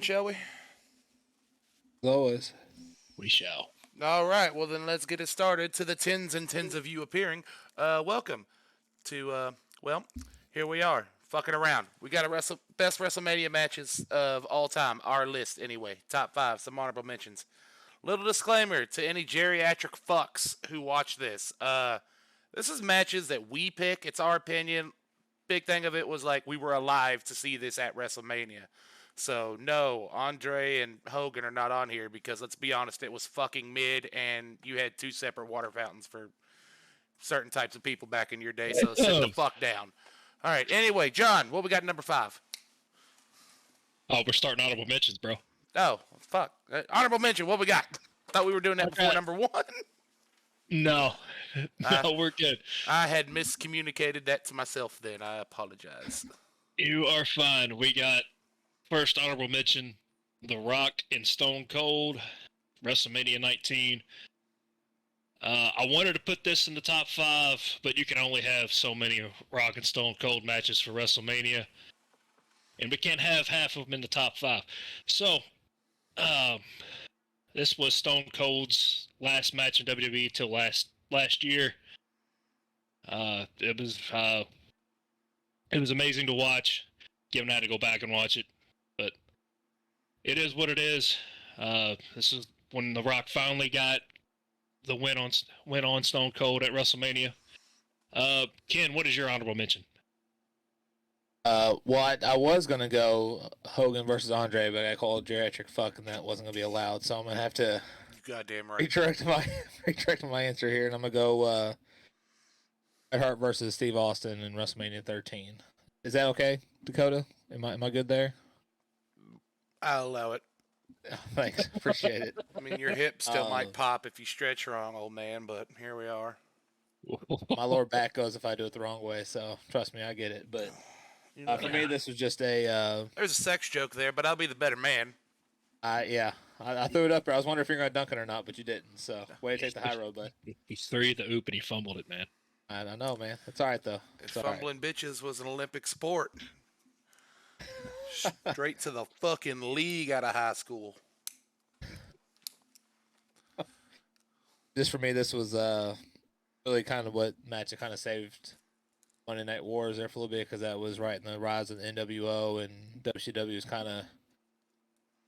shall we? As always. We shall. All right, well then let's get it started. To the tens and tens of you appearing, welcome to here we are, fucking around. We got best WrestleMania matches of all time. Our list anyway, top five, some honorable mentions. Little disclaimer to any geriatric fucks who watch this. This is matches that we pick. It's our opinion. Big thing of it was like we were alive to see this at WrestleMania. So no, Andre and Hogan are not on here because let's be honest, it was fucking mid, and you had two separate water fountains for certain types of people back in your day. So sit the fuck down. All right. Anyway, John, what we got number five? Oh, we're starting honorable mentions, bro. Oh, fuck. Honorable mention. What we got? Thought we were doing that before number one. No, we're good. I had miscommunicated that to myself. Then I apologize. You are fine. We got first honorable mention: The Rock and Stone Cold, WrestleMania 19. I wanted to put this in the top five, but you can only have so many Rock and Stone Cold matches for WrestleMania, and we can't have half of them in the top five. So, this was Stone Cold's last match in WWE till last year. It was amazing to watch. Given I had to go back and watch it, but it is what it is. This is when The Rock finally got the win on Stone Cold at WrestleMania. Ken, what is your honorable mention? I was going to go Hogan versus Andre, but I got called geriatric fuck, and that wasn't going to be allowed, so I'm going to have to goddamn right. retract my answer here, and I'm going to go Bret Hart versus Steve Austin in WrestleMania 13. Is that okay, Dakota? Am I good there? I'll allow it. Thanks. Appreciate it. I mean, your hip still might pop if you stretch wrong, old man, but here we are. My lower back goes if I do it the wrong way, so trust me, I get it. But for me, this was just a... There's a sex joke there, but I'll be the better man. I threw it up there. I was wondering if you were going to dunk it or not, but you didn't. So, way to take the high road, bud. He threw the oop and he fumbled it, man. I know, man. It's all right, though. Fumbling bitches was an Olympic sport. Straight to the fucking league out of high school. Just for me, this was really kind of what match that kind of saved Monday Night Wars there for a little bit, because that was right in the rise of the NWO, and WCW was kind of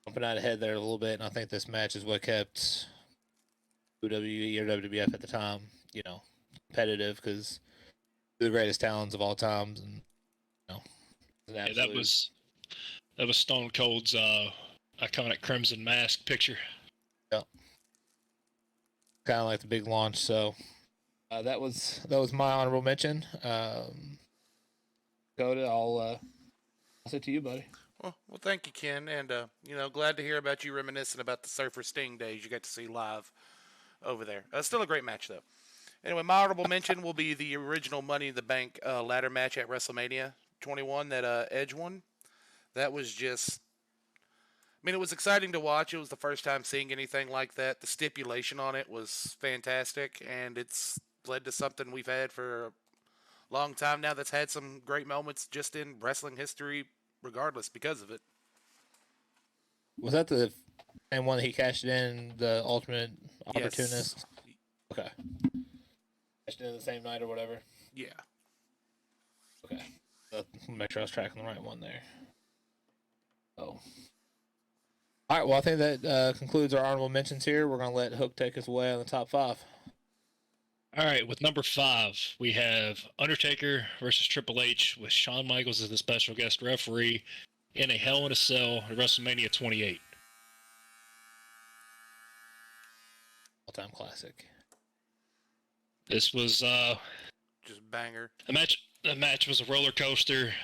jumping out ahead there a little bit, and I think this match is what kept WWE or WWF at the time, competitive, because they're the greatest talents of all times, and that was Stone Cold's iconic Crimson Mask picture. Yeah, kind of like the big launch. So that was my honorable mention. Dakota, I'll say to you, buddy. Well, thank you, Ken, and glad to hear about you reminiscing about the Surfer Sting days you got to see live over there. Still a great match, though. Anyway, my honorable mention will be the original Money in the Bank ladder match at WrestleMania 21 that Edge won. That was just... I mean, it was exciting to watch. It was the first time seeing anything like that. The stipulation on it was fantastic, and it's led to something we've had for a long time now that's had some great moments just in wrestling history regardless because of it. Was that the same one that he cashed in, the Ultimate Opportunist? Yes. Okay. Cashed in the same night or whatever? Yeah. Okay. Make sure I was tracking the right one there. Oh. All right, well, I think that concludes our honorable mentions here. We're going to let Hook take us away on the top five. All right, with number five, we have Undertaker versus Triple H with Shawn Michaels as the special guest referee in a Hell in a Cell at WrestleMania 28. All-time classic. This was just banger. The match was a roller coaster.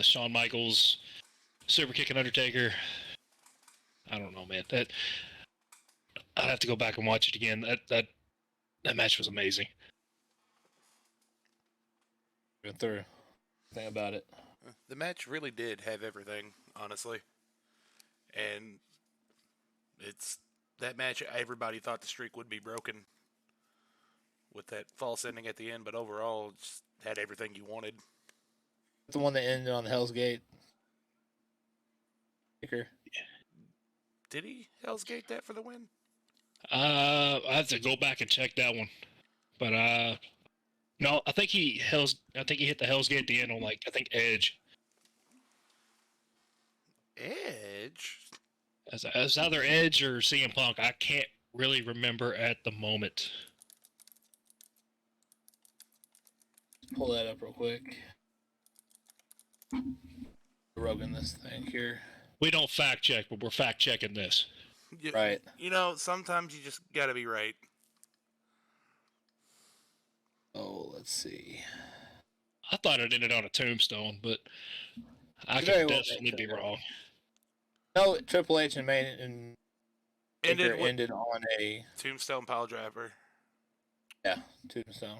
Shawn Michaels super kicking Undertaker. I don't know, man. That I'd have to go back and watch it again. That match was amazing. Went through. Thing about it. The match really did have everything, honestly. And it's that match. Everybody thought the streak would be broken with that false ending at the end, but overall, it just had everything you wanted. The one that ended on the Hell's Gate. Taker. Did he Hell's Gate that for the win? I have to go back and check that one, but no, I think he hit the Hell's Gate at the end on I think Edge. Edge? As either Edge or CM Punk, I can't really remember at the moment. Pull that up real quick. Rogan this thing here. We don't fact check, but we're fact checking this. Right. You know, sometimes you just gotta be right. Oh, let's see. I thought it ended on a tombstone, but I Very could well definitely be wrong. No, Triple H and Main and Taker Ended with ended on a Tombstone Pile Driver. tombstone.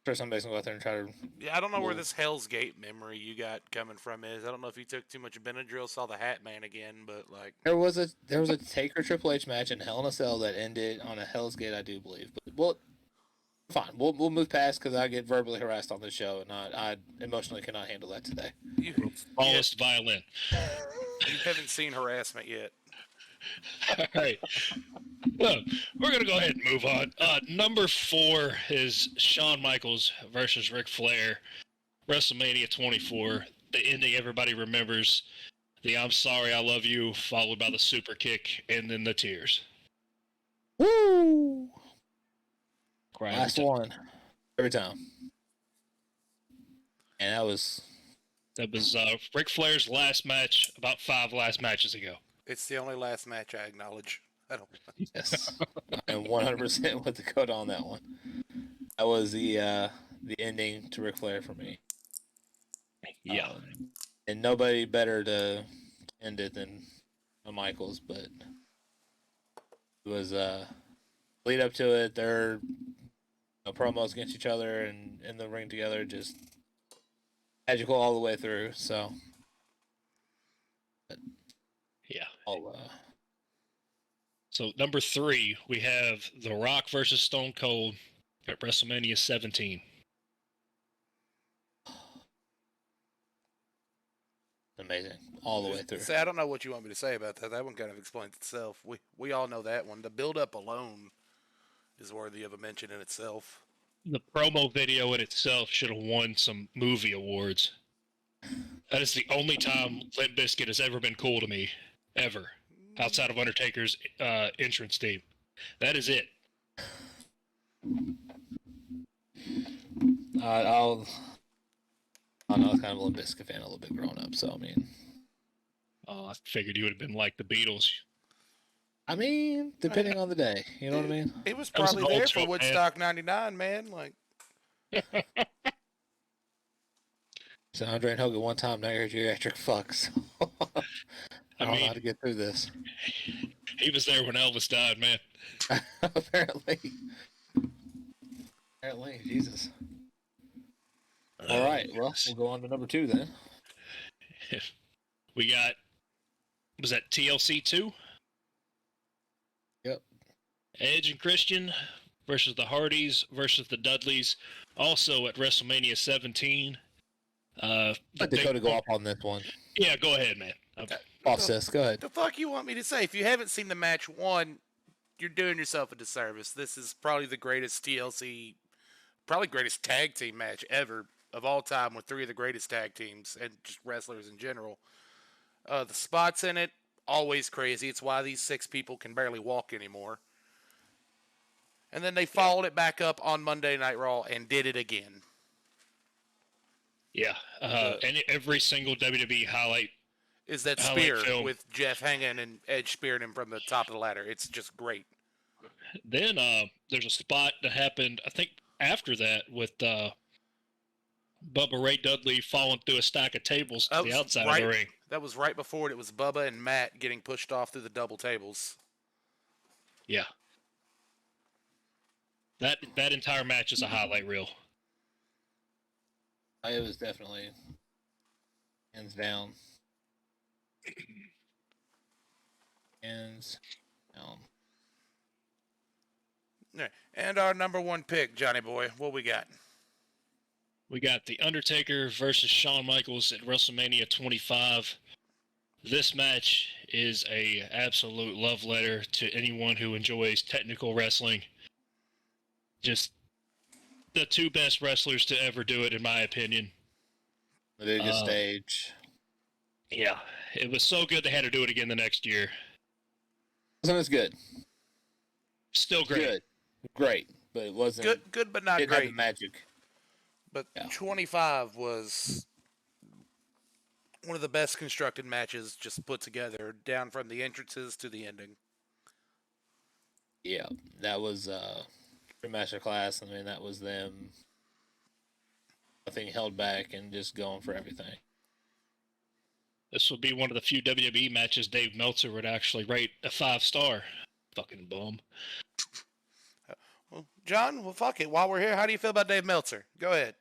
Sure, somebody's gonna go out there and try to. Yeah, I don't know where this Hell's Gate memory you got coming from is. I don't know if you took too much Benadryl, saw the Hat Man again, but like There was a Taker Triple H match in Hell in a Cell that ended on a Hell's Gate, I do believe. But well, fine, we'll move past because I get verbally harassed on the show, and I emotionally cannot handle that today. you, Smallest violin. you haven't seen harassment yet. All right. Well, we're going to go ahead and move on. Number 4 is Shawn Michaels versus Ric Flair. WrestleMania 24. The ending everybody remembers. The I'm sorry, I love you, followed by the super kick, and then the tears. Woo! Cry Last every time. one, every time, and that was Ric Flair's last match about 5 last matches ago. It's the only last match I acknowledge. I don't. yes, and 100% with the code on that one. That was the ending to Ric Flair for me. Yeah. And nobody better to end it than Michaels, but it was lead up to it. Their promos against each other and in the ring together, just magical all the way through. So, Yeah. I'll, So number 3, we have The Rock versus Stone Cold at WrestleMania 17. amazing all the way through. Say, I don't know what you want me to say about that. That one kind of explains itself. We all know that one. The build up alone is worthy of a mention in itself. The promo video in itself should have won some movie awards. That is the only time Limp Bizkit has ever been cool to me, ever, outside of Undertaker's entrance theme. That is it. I know I was kind of a Limp Bizkit fan, a little bit grown up. So I mean, I figured you would have been like the Beatles. Depending on the day, you know what I mean. It was That was probably an old there for joke, Woodstock '99, man. Like, So Andre and Hogan one time, now you're geriatric fucks. I don't know how to get through this. He was there when Elvis died, man. Apparently, Jesus. All right, well, we'll go on to number 2 then. We got, was that TLC 2? Yep. Edge and Christian versus the Hardys versus the Dudleys, also at WrestleMania 17. Let Dakota go up on this one. Yeah, go ahead, man. Off sis, go ahead. the fuck you want me to say? If you haven't seen the match, one, you're doing yourself a disservice. This is probably the greatest TLC, probably greatest tag team match ever of all time, with 3 of the greatest tag teams and just wrestlers in general. The spots in it, always crazy. It's why these 6 people can barely walk anymore. And then they followed it back up on Monday Night Raw and did it again. Yeah, and every single WWE highlight Is that highlight spear film. with Jeff hanging and Edge spearing him from the top of the ladder. It's just great. Then there's a spot that happened, I think, after that with Bubba Ray Dudley falling through a stack of tables to the outside of the ring. That was right before it. It was Bubba and Matt getting pushed off through the double tables. Yeah. That entire match is a highlight reel. It was definitely hands down. Hands down. All right. And our number 1 pick, Johnny Boy. What we got? We got The Undertaker versus Shawn Michaels at WrestleMania 25. This match is a absolute love letter to anyone who enjoys technical wrestling. Just the two best wrestlers to ever do it, in my opinion. The biggest stage. Yeah, it was so good they had to do it again the next year. Wasn't as good. Still great. Good. Great. But it wasn't Good, but not didn't have great. the magic. But Yeah. 25 was one of the best constructed matches just put together, down from the entrances to the ending. Yeah. That was master class. I mean, that was them. Nothing held back and just going for everything. This would be one of the few WWE matches Dave Meltzer would actually rate a 5-star. Fucking bum. Well, John, well, fuck it. While we're here, how do you feel about Dave Meltzer? Go ahead.